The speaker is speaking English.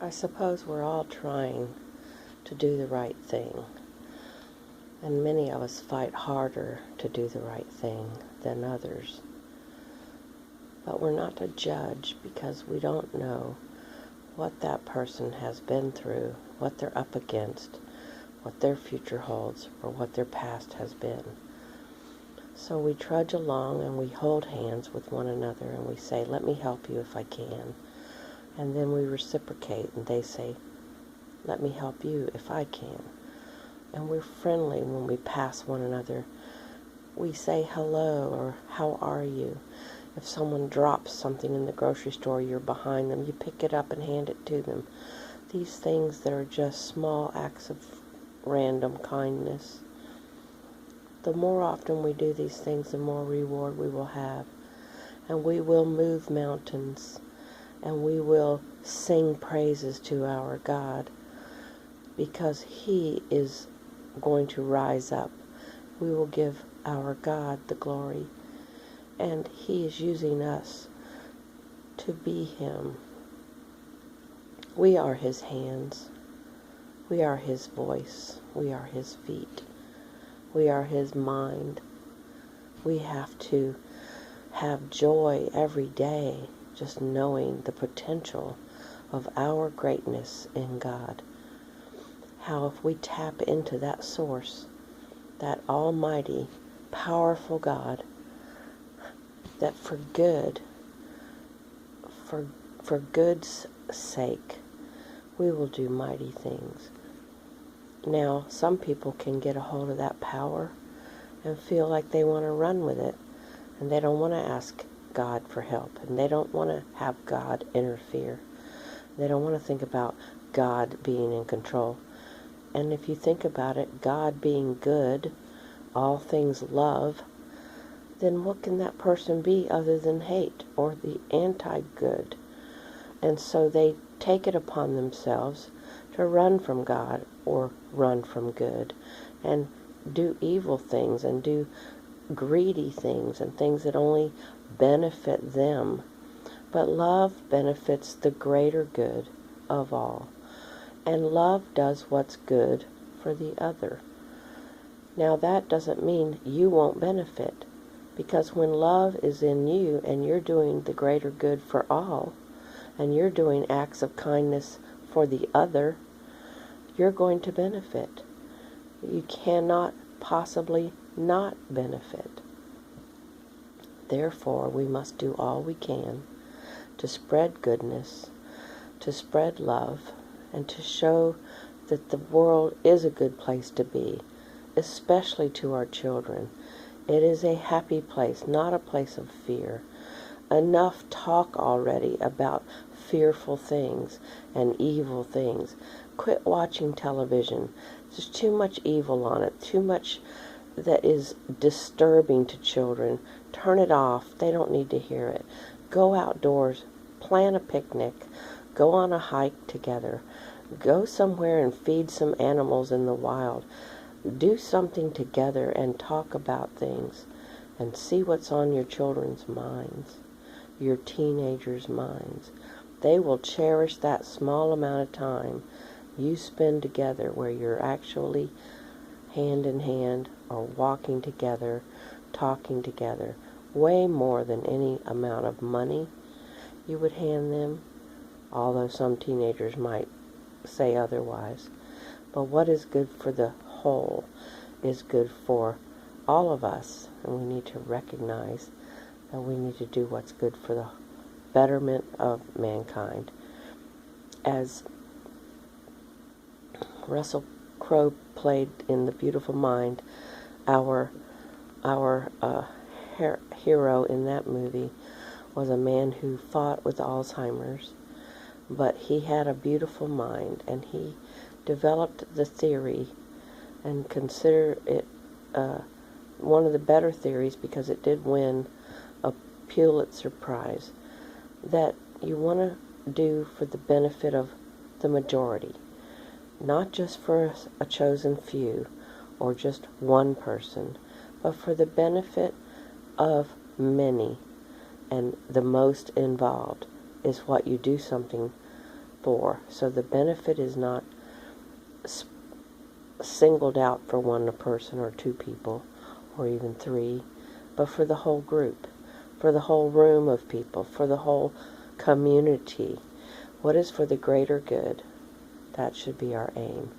I suppose we're all trying to do the right thing, and many of us fight harder to do the right thing than others. But we're not to judge because we don't know what that person has been through, what they're up against, what their future holds, or what their past has been. So we trudge along and we hold hands with one another and we say, let me help you if I can. And then we reciprocate and they say, let me help you if I can. And we're friendly when we pass one another. We say hello or how are you. If someone drops something in the grocery store, you're behind them, you pick it up and hand it to them. These things that are just small acts of random kindness. The more often we do these things, the more reward we will have. And we will move mountains. And we will sing praises to our God. Because He is going to rise up. We will give our God the glory. And He is using us to be Him. We are His hands. We are His voice. We are His feet. We are His mind. We have to have joy every day just knowing the potential of our greatness in God. How if we tap into that source, that almighty, powerful God, that for good's sake, we will do mighty things. Now, some people can get a hold of that power and feel like they want to run with it, and they don't want to ask God for help, and they don't want to have God interfere. They don't want to think about God being in control. And if you think about it, God being good, all things love, then what can that person be other than hate or the anti-good? And so they take it upon themselves to run from God or run from good and do evil things and do greedy things and things that only benefit them. But love benefits the greater good of all. And love does what's good for the other. Now that doesn't mean you won't benefit. Because when love is in you and you're doing the greater good for all, and you're doing acts of kindness for the other, you're going to benefit. You cannot possibly not benefit. Therefore, we must do all we can to spread goodness, to spread love, and to show that the world is a good place to be, especially to our children. It is a happy place, not a place of fear. Enough talk already about fearful things and evil things. Quit watching television. There's too much evil on it, too much that is disturbing to children. Turn it off. They don't need to hear it. Go outdoors. Plan a picnic. Go on a hike together. Go somewhere and feed some animals in the wild. Do something together and talk about things and see what's on your children's minds, your teenagers' minds. They will cherish that small amount of time you spend together where you're actually hand in hand or walking together, talking together, way more than any amount of money you would hand them, although some teenagers might say otherwise. But what is good for the whole is good for all of us, and we need to recognize that we need to do what's good for the betterment of mankind. As Russell Crowe played in The Beautiful Mind, our hero in that movie was a man who fought with Alzheimer's, but he had a beautiful mind, and he developed the theory and consider it one of the better theories because it did win a Pulitzer Prize, that you want to do for the benefit of the majority, not just for a chosen few or just one person, but for the benefit of many. And the most involved is what you do something for. So the benefit is not singled out for one person or two people or even three, but for the whole group, for the whole room of people, for the whole community. What is for the greater good? That should be our aim.